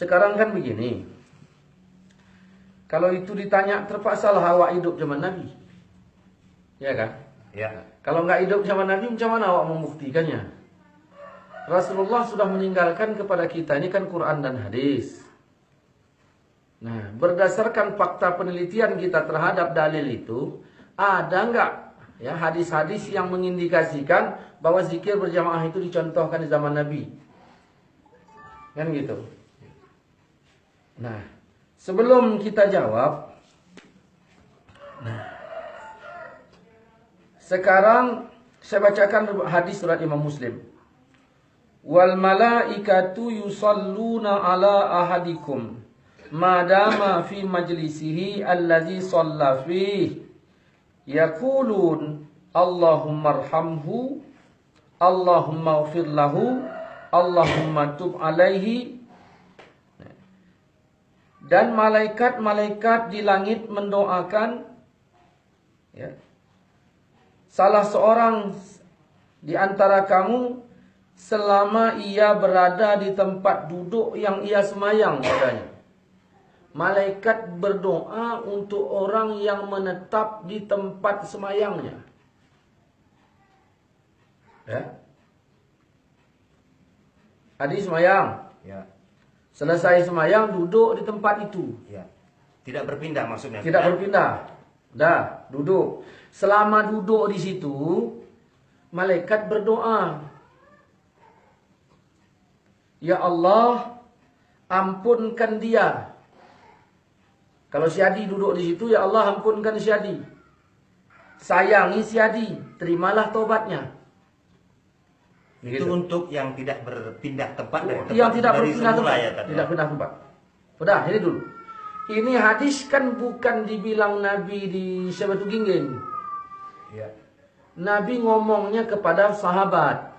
Sekarang kan begini. Kalau itu ditanya, terpaksalah awak hidup zaman Nabi. Ya kan? Ya. Kalau nggak hidup zaman Nabi, macam mana awak membuktikannya? Rasulullah sudah meninggalkan kepada kita, ini kan Quran dan hadis. Nah, berdasarkan fakta penelitian kita terhadap dalil itu, ada nggak ya hadis-hadis yang mengindikasikan bahwa zikir berjamaah itu dicontohkan di zaman Nabi? Kan gitu. Nah, sebelum kita jawab, sekarang saya bacakan hadis surat Imam Muslim. Wal malaikatu yusalluna ala ahadikum madama fi majlisihi alladhi shalla fihi yaqulun Allahumma arhamhu Allahumma ighfir lahu Allahumma tub alaihi. Dan malaikat-malaikat di langit mendoakan ya, salah seorang di antara kamu selama ia berada di tempat duduk yang ia semayang padanya. Malaikat berdoa untuk orang yang menetap di tempat semayangnya. Ya. Hadis semayang. Ya. Selesai semayang duduk di tempat itu. Ya. Tidak berpindah maksudnya. Tidak berpindah. Dah, duduk. Selama duduk di situ, malaikat berdoa. Ya Allah, ampunkan dia. Kalau si Adi duduk di situ, ya Allah ampunkan si Adi. Sayangi si Adi, terimalah tobatnya. Itu untuk yang tidak berpindah tempat dari tempat yang tidak dari berpindah semula tempat. ya tadi. Tidak pindah tempat. Udah, ini dulu. Ini hadis kan bukan dibilang Nabi di Syabatu Gingging. Ya. Nabi ngomongnya kepada sahabat.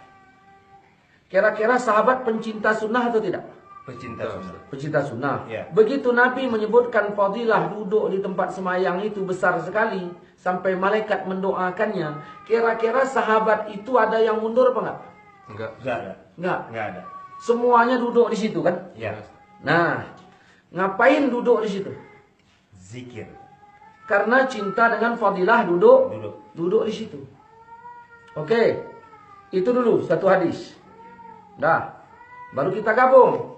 Kira-kira sahabat pencinta sunnah atau tidak? Pecinta sunnah. Pencinta sunnah. Ya. Begitu Nabi menyebutkan fadilah duduk di tempat semayang itu besar sekali. Sampai malaikat mendoakannya. Kira-kira sahabat itu ada yang mundur apa enggak? Enggak ada. Enggak. Enggak ada. Semuanya duduk di situ kan? Ya. Nah, ngapain duduk di situ? Zikir. Karena cinta dengan fadilah duduk di situ. Oke. Itu dulu satu hadis. Dah. Baru kita gabung.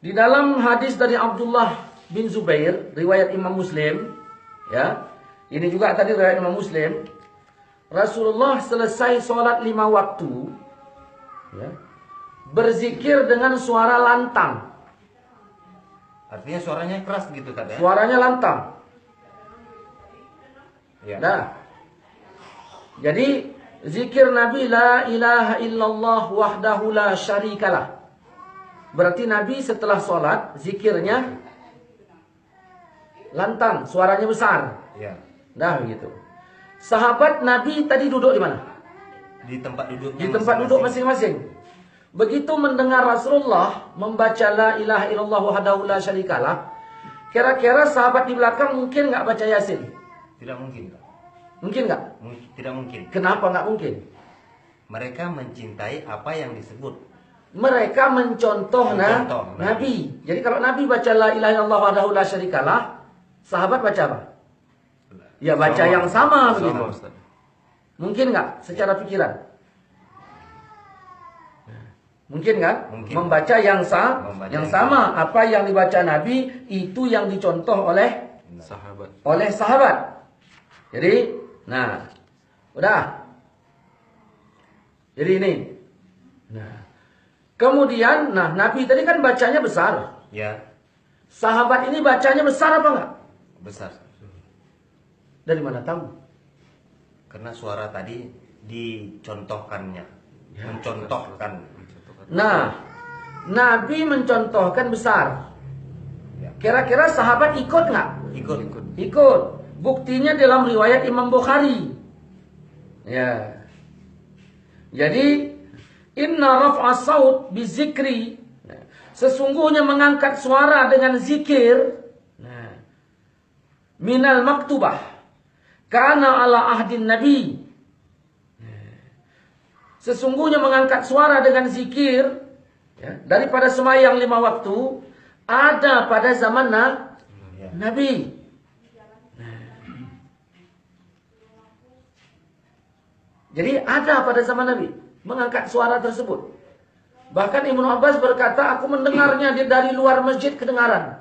Di dalam hadis dari Abdullah bin Zubair, riwayat Imam Muslim, ya. Ini juga tadi riwayat Imam Muslim. Rasulullah selesai sholat 5 waktu, ya, berzikir dengan suara lantang. Artinya suaranya keras gitu kan ya? Suaranya lantang. Ya. Nah, jadi zikir Nabi la ilaha illallah wahdahu la syarikalah. Berarti Nabi setelah sholat zikirnya lantang, suaranya besar. Ya. Nah begitu. Sahabat Nabi tadi duduk di mana? Di tempat duduk. Di tempat duduk masing-masing. Begitu mendengar Rasulullah membaca la ilaha illallah wahdahu la syarikalah, kira-kira sahabat di belakang mungkin nggak baca Yasin? Tidak mungkin. Mungkin nggak? Tidak mungkin. Kenapa nggak mungkin? Mereka mencintai apa yang disebut. Mereka mencontoh Nabi. Jadi kalau Nabi baca la ilaha illallah wahdahu la syarikalah, sahabat baca apa? Ya baca yang sama begitu. Mungkin nggak secara pikiran? Mungkin kan? Mungkin. Membaca yang sama. Apa yang dibaca Nabi itu yang dicontoh oleh sahabat. Jadi, nah, udah. Jadi ini. Nah, kemudian, nah Nabi tadi kan bacanya besar. Ya. Sahabat ini bacanya besar apa enggak? Besar. Dari mana tahu? Karena suara tadi dicontohkannya. Ya, mencontohkan. Nah, Nabi mencontohkan besar. Ya. Kira-kira sahabat ikut nggak? Ikut. Buktinya dalam riwayat Imam Bukhari. Ya. Jadi, inna raf'a saut bizikri. Sesungguhnya mengangkat suara dengan zikir. Minal maktubah. Kana ala ahdin Nabi. Sesungguhnya mengangkat suara dengan zikir Ya, daripada sembahyang 5 waktu ada pada zaman Nabi. Jadi ada pada zaman Nabi mengangkat suara tersebut. Bahkan Ibnu Abbas berkata, aku mendengarnya dari luar masjid kedengaran.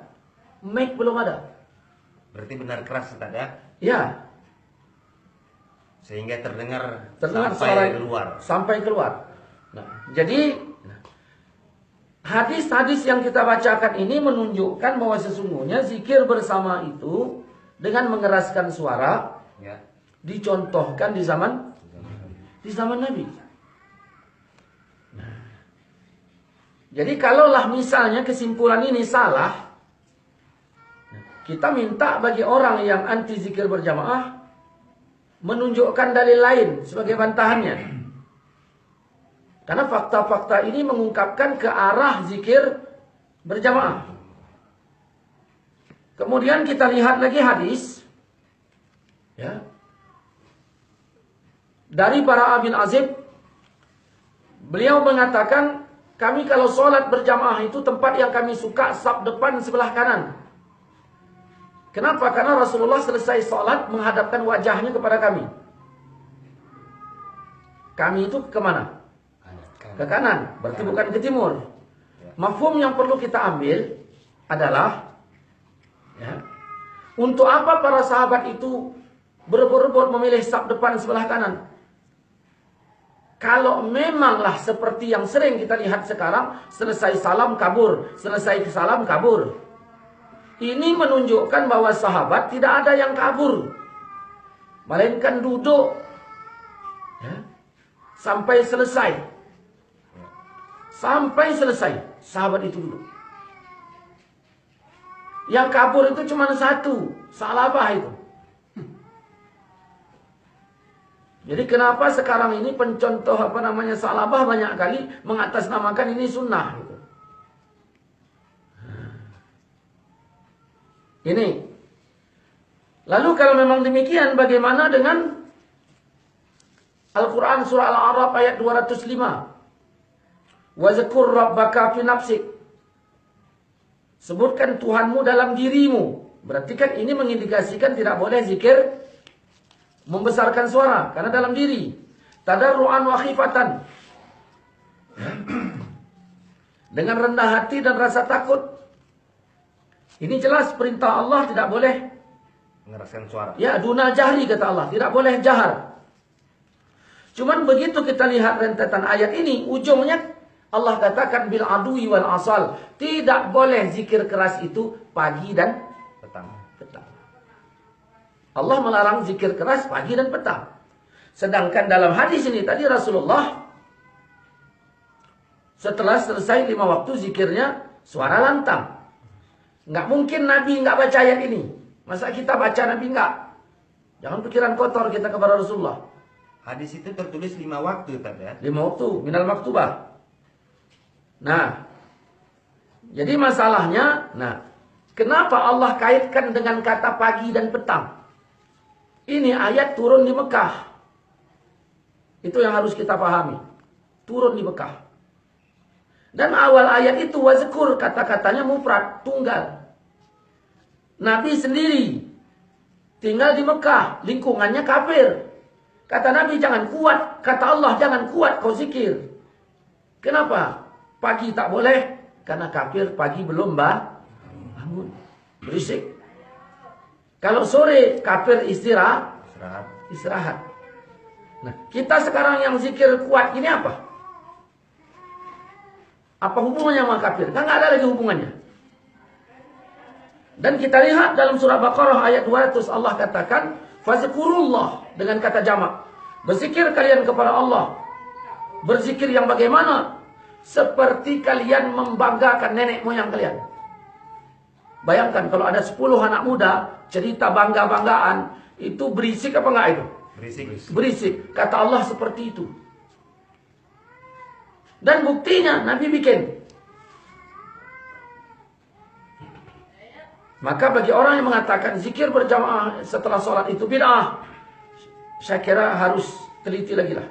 Mic belum ada. Berarti benar keras Ustaz ya? Ya. Sehingga terdengar Suara sampai keluar. Sampai keluar. Nah, jadi hadis-hadis yang kita bacakan ini menunjukkan bahwa sesungguhnya zikir bersama itu dengan mengeraskan suara Ya. dicontohkan di zaman Nabi. Nah, jadi kalaulah misalnya kesimpulan ini salah, kita minta bagi orang yang anti zikir berjamaah menunjukkan dalil lain sebagai bantahannya. Karena fakta-fakta ini mengungkapkan ke arah zikir berjamaah. Kemudian kita lihat lagi hadis ya, dari Bara bin Azib. Beliau mengatakan, kami kalau sholat berjamaah itu tempat yang kami suka saf depan sebelah kanan. Kenapa? Karena Rasulullah selesai sholat menghadapkan wajahnya kepada kami. Kami itu kemana? Ke kanan. Berarti bukan ke timur. Mafhum yang perlu kita ambil adalah, ya, untuk apa para sahabat itu berebut-rebut memilih saf depan sebelah kanan? Kalau memanglah seperti yang sering kita lihat sekarang, selesai salam kabur, selesai salam kabur. Ini menunjukkan bahwa sahabat tidak ada yang kabur, melainkan duduk ya, sampai selesai. Sampai selesai, sahabat itu duduk. Yang kabur itu cuma satu, salabah itu. Jadi kenapa sekarang ini pencontoh salabah banyak kali mengatasnamakan ini sunnah gitu. Ini. Lalu kalau memang demikian, bagaimana dengan Al-Quran surah Al-A'raf ayat 205? Wazkur rabbaka fi nafsik. Sebutkan Tuhanmu dalam dirimu. Berarti kan ini mengindikasikan tidak boleh zikir membesarkan suara, karena dalam diri. Tadarruan wa khifatan. Dengan rendah hati dan rasa takut. Ini jelas perintah Allah tidak boleh mengeraskan suara. Ya, dunal jahri kata Allah, tidak boleh jahar. Cuman begitu kita lihat rentetan ayat ini, ujungnya Allah katakan bil adui wal asal, tidak boleh zikir keras itu pagi dan petang. Allah melarang zikir keras pagi dan petang. Sedangkan dalam hadis ini tadi Rasulullah setelah selesai 5 waktu zikirnya suara lantang. Nggak mungkin Nabi nggak baca ayat ini. Masa kita baca Nabi nggak? Jangan pikiran kotor kita kepada Rasulullah. Hadis itu tertulis 5 waktu tadi ya? 5 waktu, minal maktubah. Nah, jadi masalahnya, kenapa Allah kaitkan dengan kata pagi dan petang? Ini ayat turun di Mekah. Itu yang harus kita pahami. Turun di Mekah. Dan awal ayat itu wazkur, kata-katanya mufrad, tunggal. Nabi sendiri tinggal di Mekah, lingkungannya kafir. Kata Nabi jangan kuat, kata Allah jangan kuat kau zikir. Kenapa? Pagi tak boleh, karena kafir pagi belum bangun, berisik. Kalau sore kafir istirahat. Nah, kita sekarang yang zikir kuat ini apa? Apa hubungannya sama kafir? Kan nggak ada lagi hubungannya. Dan kita lihat dalam surah Baqarah ayat 200 Allah katakan fazkurullah dengan kata jamak. Berzikir kalian kepada Allah. Berzikir yang bagaimana? Seperti kalian membanggakan nenek moyang kalian. Bayangkan kalau ada 10 anak muda cerita bangga-banggaan, itu berisik apa enggak itu? Berisik. Kata Allah seperti itu. Dan buktinya Nabi bikin. Maka bagi orang yang mengatakan zikir berjamaah setelah sholat itu bid'ah, saya kira harus teliti lagi lah.